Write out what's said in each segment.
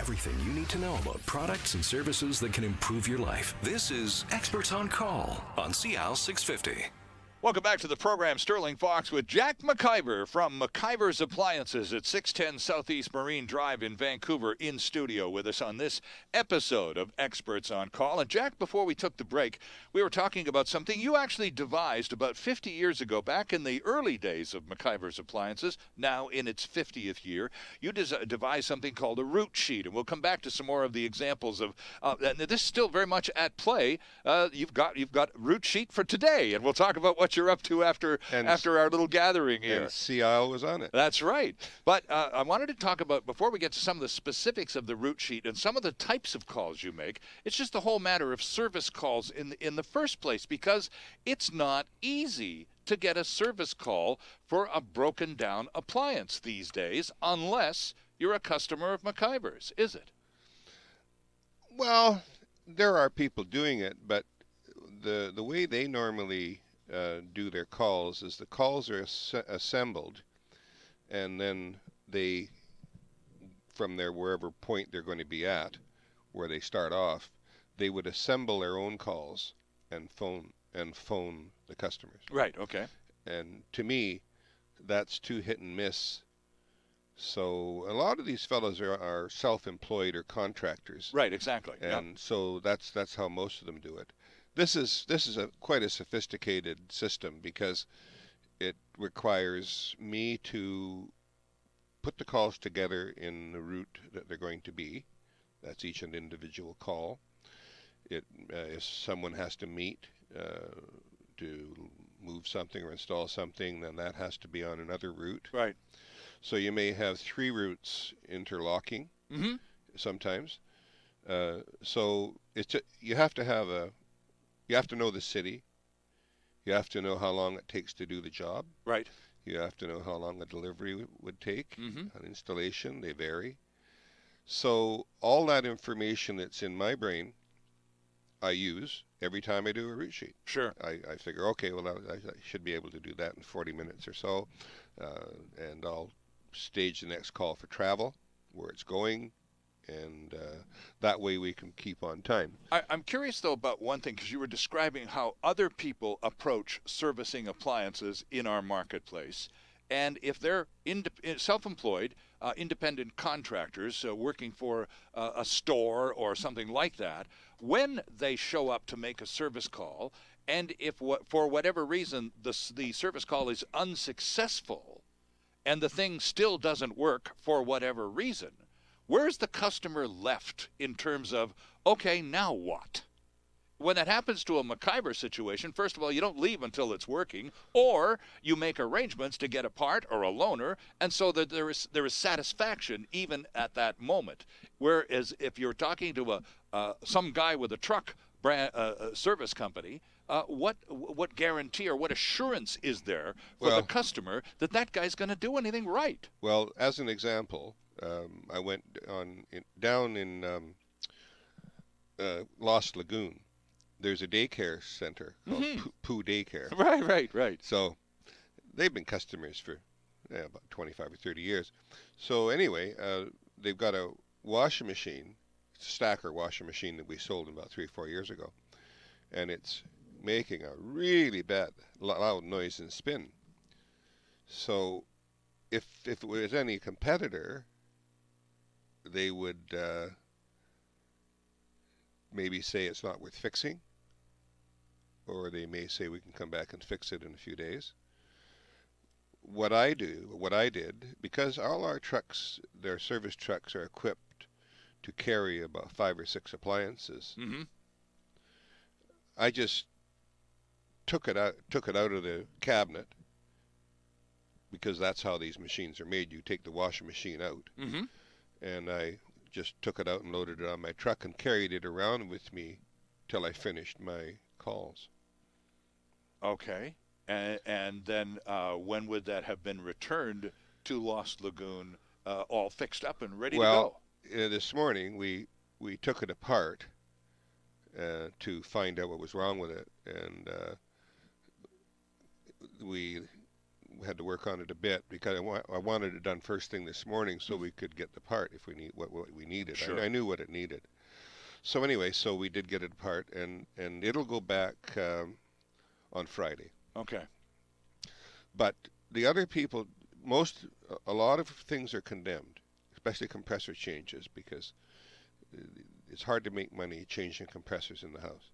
Everything you need to know about products and services that can improve your life. This is Experts on Call on CL 650. Welcome back to the program, Sterling Fox with Jack McIver from McIver's Appliances at 610 Southeast Marine Drive in Vancouver, in studio with us on this episode of Experts on Call. And Jack, before we took the break, we were talking about something you actually devised about 50 years ago, back in the early days of McIver's Appliances, now in its 50th year. You devised something called a route sheet, and we'll come back to some more of the examples of, and this is still very much at play. You've got route sheet for today, and we'll talk about what you're up to after our little gathering here. And CL was on it. That's right. But I wanted to talk about, before we get to some of the specifics of the route sheet and some of the types of calls you make, it's just the whole matter of service calls in the first place, because it's not easy to get a service call for a broken down appliance these days, unless you're a customer of McIver's, is it? Well, there are people doing it, but the way they normally do their calls is the calls are assembled, and then they, from their wherever point they're going to be at, where they start off, they would assemble their own calls and phone the customers. Right. Okay. And to me, that's too hit and miss. So a lot of these fellows are self-employed or contractors. Right. Exactly. And so that's how most of them do it. This is quite a sophisticated system, because it requires me to put the calls together in the route that they're going to be. That's each an individual call. If someone has to meet to move something or install something, then that has to be on another route. Right. So you may have 3 routes interlocking sometimes. So you have to know the city. You have to know how long it takes to do the job. Right. You have to know how long a delivery would take. An installation, they vary. So all that information that's in my brain, I use every time I do a route sheet. Sure. I figure, okay, well, I should be able to do that in 40 minutes or so. And I'll stage the next call for travel, where it's going, and that way we can keep on time. I'm curious, though, about one thing, because you were describing how other people approach servicing appliances in our marketplace. And if they're self-employed, independent contractors working for a store or something like that, when they show up to make a service call, and if for whatever reason the service call is unsuccessful and the thing still doesn't work for whatever reason, where's the customer left in terms of, okay, now what? When that happens to a McIver situation, first of all, you don't leave until it's working, or you make arrangements to get a part or a loaner, and so that there is satisfaction even at that moment. Whereas if you're talking to some guy with a truck service company, what guarantee or what assurance is there for the customer that that guy's going to do anything right? Well, as an example, I went down in Lost Lagoon. There's a daycare center called Pooh Daycare. Right. So they've been customers for about 25 or 30 years. So anyway, they've got a washing machine, stacker washing machine that we sold about 3 or 4 years ago. And it's making a really bad, loud noise and spin. So if it was any competitor, they would maybe say it's not worth fixing, or they may say we can come back and fix it in a few days. What I did, because all our trucks, their service trucks, are equipped to carry about 5 or 6 appliances. I just took it out of the cabinet, because that's how these machines are made. You take the washing machine out, and I just took it out and loaded it on my truck and carried it around with me till I finished my calls. Okay. And then when would that have been returned to Lost Lagoon, all fixed up and ready to go? Well, this morning we took it apart to find out what was wrong with it, and had to work on it a bit because I wanted it done first thing this morning so we could get the part if we need what we needed. Sure. I knew what it needed. So anyway, so we did get it apart, and it'll go back on Friday. Okay. But the other people, a lot of things are condemned, especially compressor changes, because it's hard to make money changing compressors in the house.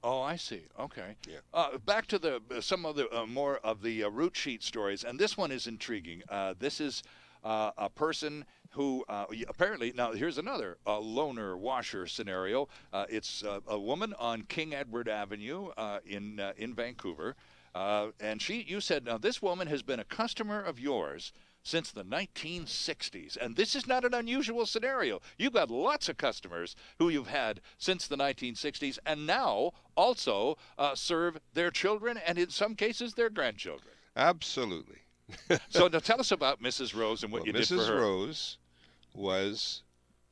Oh, I see. Okay. Yeah. Back to some of the more of the root sheet stories, and this one is intriguing. This is a person who apparently, now here's another loaner washer scenario. It's a woman on King Edward Avenue in Vancouver, and you said, now this woman has been a customer of yours since the 1960s. And this is not an unusual scenario. You've got lots of customers who you've had since the 1960s and now also serve their children and in some cases their grandchildren. Absolutely. So now tell us about Mrs. Rose and what you did for her. Mrs. Rose was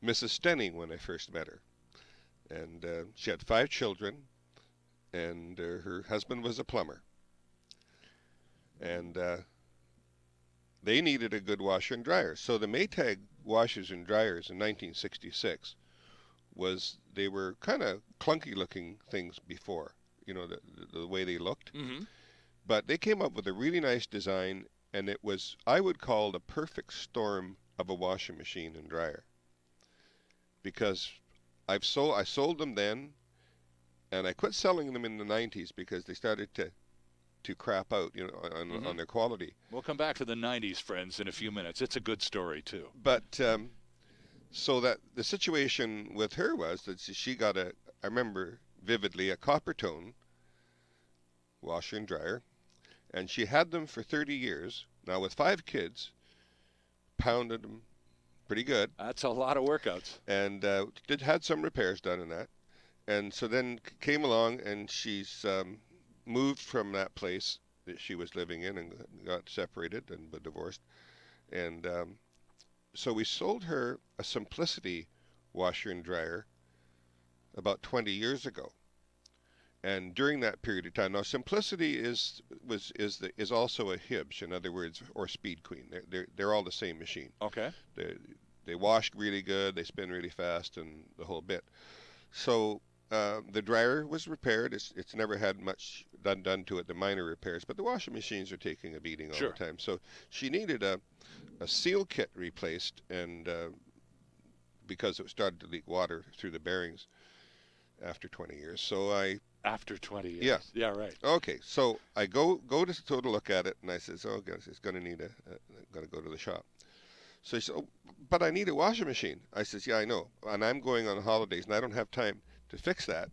Mrs. Stenning when I first met her. And she had 5 children, and her husband was a plumber. And they needed a good washer and dryer. So the Maytag washers and dryers in 1966 they were kind of clunky looking things before, the way they looked. Mm-hmm. But they came up with a really nice design, and it was, I would call, the perfect storm of a washing machine and dryer. Because I sold them then, and I quit selling them in the 90s because they started to crap out, on their quality. We'll come back to the 90s, friends, in a few minutes. It's a good story, too. But so that the situation with her was that she got I remember vividly, a copper tone washer and dryer, and she had them for 30 years. Now, with 5 kids, pounded them pretty good. That's a lot of workouts. And had some repairs done in that. And so then came along, and she's moved from that place that she was living in and got separated and divorced. And so we sold her a Simplicity washer and dryer about 20 years ago. And during that period of time, now Simplicity is also a Hibs, in other words, or Speed Queen. They're all the same machine. Okay. They wash really good, they spin really fast, and the whole bit. So the dryer was repaired. It's never had much done to it, the minor repairs, but the washing machines are taking a beating all Sure. the time. So she needed a seal kit replaced, and because it started to leak water through the bearings after 20 years. So After 20 years. Yeah. Yeah, right. Okay, so I go to look at it, and I says, oh gosh, it's going to need got to go to the shop. So she said, oh, but I need a washing machine. I says, yeah, I know, and I'm going on holidays, and I don't have time to fix that.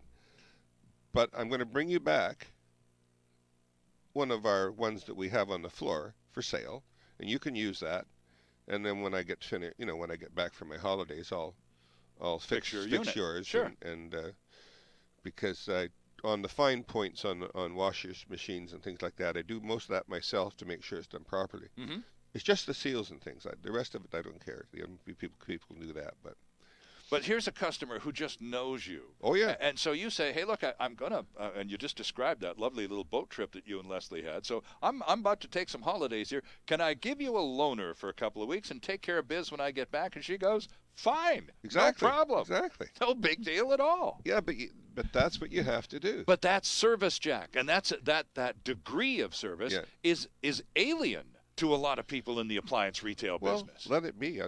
But I'm going to bring you back one of our ones that we have on the floor for sale, and you can use that. And then when I get finished, when I get back from my holidays, I'll fix yours. Sure. And because on the fine points on washers machines and things like that, I do most of that myself to make sure it's done properly. Mm-hmm. It's just the seals and things. The rest of it, I don't care. People do that, But here's a customer who just knows you. Oh, yeah. And so you say, hey, look, I'm going to, and you just described that lovely little boat trip that you and Leslie had. So I'm about to take some holidays here. Can I give you a loaner for a couple of weeks and take care of biz when I get back? And she goes, fine. Exactly. No problem. Exactly. No big deal at all. Yeah, but that's what you have to do. But that's service, Jack. And that degree of service is alien to a lot of people in the appliance retail business. Let it be.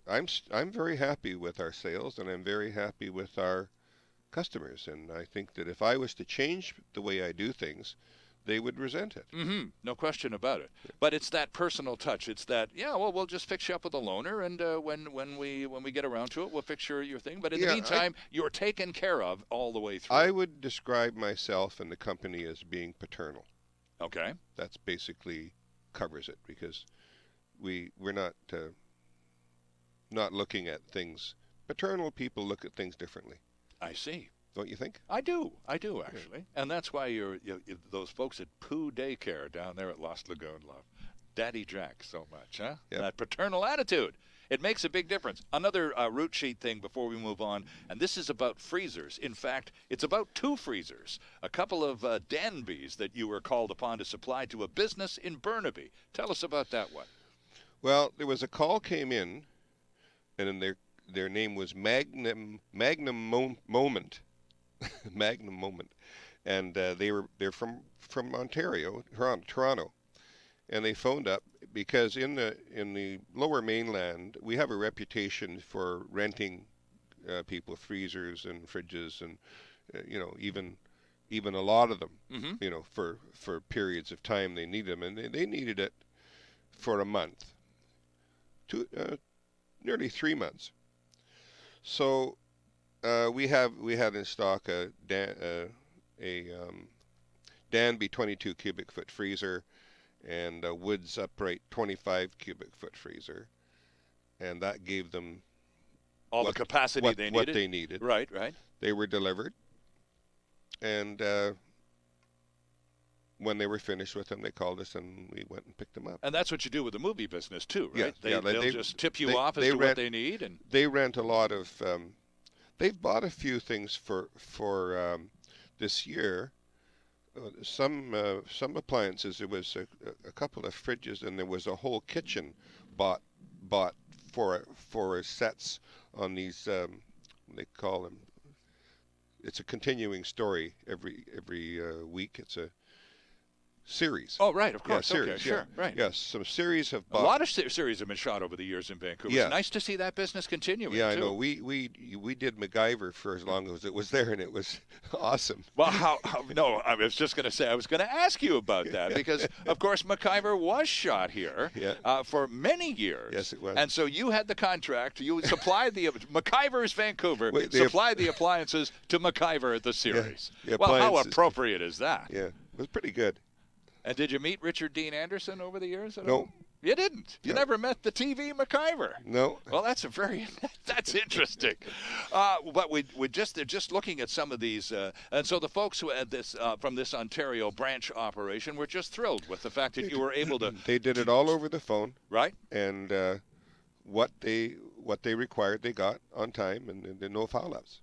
I'm very happy with our sales, and I'm very happy with our customers. And I think that if I was to change the way I do things, they would resent it. Mm-hmm. No question about it. But it's that personal touch. It's that, we'll just fix you up with a loaner, and when we get around to it, we'll fix your thing. But in the meantime, you're taken care of all the way through. I would describe myself and the company as being paternal. Okay. That's basically covers it, because we're not looking at things. Paternal people look at things differently. I see. Don't you think? I do actually. And that's why you're those folks at Pooh Daycare down there at Lost Lagoon love Daddy Jack so much, huh? Yep. That paternal attitude. It makes a big difference. Another route sheet thing before we move on, and this is about freezers. In fact, it's about 2 freezers, a couple of Danbys that you were called upon to supply to a business in Burnaby. Tell us about that one. Well, there was a call came in, and then their name was Magnum Moment, Magnum Moment, and they're from Ontario, Toronto, and they phoned up because in the Lower Mainland we have a reputation for renting people freezers and fridges and even a lot of them, for periods of time they need them, and they needed it for a month, nearly 3 months. So we had in stock a Danby 22 cubic foot freezer and a Woods upright 25 cubic foot freezer, and that gave them all the capacity they needed. What they needed. Right, right. They were delivered, and when they were finished with them, they called us and we went and picked them up. And that's what you do with the movie business too, right? Yeah, They'll just tip you off as to what they need, and they rent a lot of. They've bought a few things for this year. Some appliances. There was a couple of fridges, and there was a whole kitchen bought for sets on these. They call them. It's a continuing story every week. It's a series. Oh, right, of course. Yeah, series, okay, sure, right. Yes, some series have bought. A lot of series have been shot over the years in Vancouver. Yeah. It's nice to see that business continuing. Yeah, too. I know. We did MacGyver for as long as it was there, and it was awesome. Well, no, I was just going to say, I was going to ask you about that because, of course, MacIver was shot here for many years. Yes, it was. And so you had the contract. You supplied the MacIver's Vancouver supplied the appliances to MacIver at the series. Yeah, well, how appropriate is that? Yeah, it was pretty good. And did you meet Richard Dean Anderson over the years? No. You didn't. You never met the TV MacIver. No. Well, that's that's interesting. But they're just looking at some of these, and so the folks who had this from this Ontario branch operation were just thrilled with the fact that you were able to. They did it all over the phone. Right. And what they required, they got on time, and no foul-ups.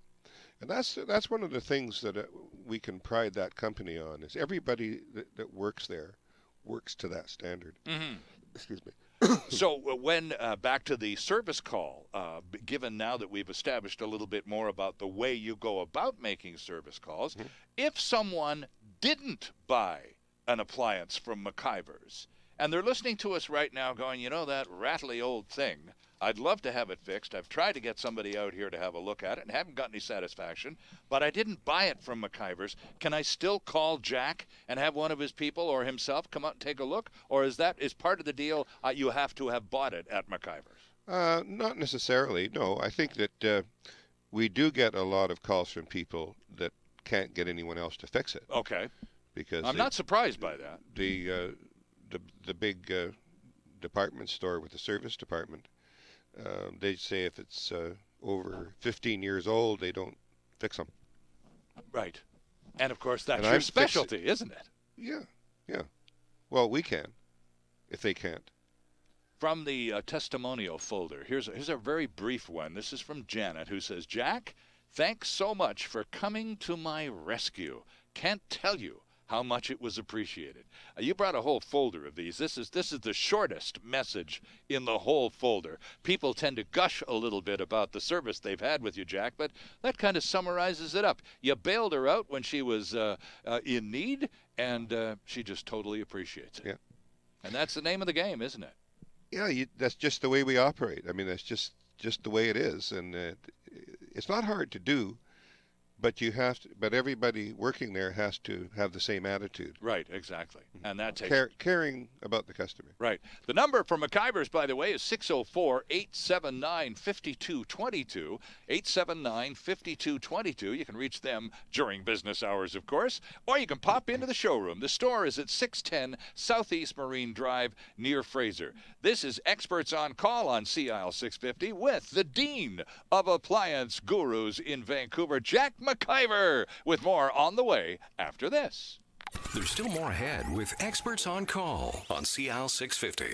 And that's one of the things that we can pride that company on, is everybody that works there works to that standard. Mm-hmm. Excuse me. So when back to the service call, given now that we've established a little bit more about the way you go about making service calls, if someone didn't buy an appliance from MacIver's and they're listening to us right now going, that rattly old thing, I'd love to have it fixed. I've tried to get somebody out here to have a look at it and haven't gotten any satisfaction, but I didn't buy it from MacIver's. Can I still call Jack and have one of his people or himself come out and take a look? Or is part of the deal you have to have bought it at MacIver's? Not necessarily, no. I think that we do get a lot of calls from people that can't get anyone else to fix it. Okay. Because I'm not surprised by that. The big department store with the service department, they say if it's over 15 years old, they don't fix them. Right. And, of course, that's your specialty, isn't it? Yeah. Well, we can, if they can't. From the testimonial folder, here's a very brief one. This is from Janet, who says, Jack, thanks so much for coming to my rescue. Can't tell you how much it was appreciated. You brought a whole folder of these. This is the shortest message in the whole folder. People tend to gush a little bit about the service they've had with you, Jack, but that kind of summarizes it up. You bailed her out when she was in need, and she just totally appreciates it. Yeah. And that's the name of the game, isn't it? Yeah, that's just the way we operate. I mean, that's just the way it is, and it's not hard to do. But but everybody working there has to have the same attitude. Right, exactly. And that takes caring about the customer. Right. The number for MacIver's, by the way, is 604-879-5222. 879-5222. You can reach them during business hours, of course, or you can pop into the showroom. The store is at 610 Southeast Marine Drive near Fraser. This is Experts on Call on CIL 650 with the Dean of Appliance Gurus in Vancouver, Jack MacIver, with more on the way after this. There's still more ahead with Experts on Call on CIL 650.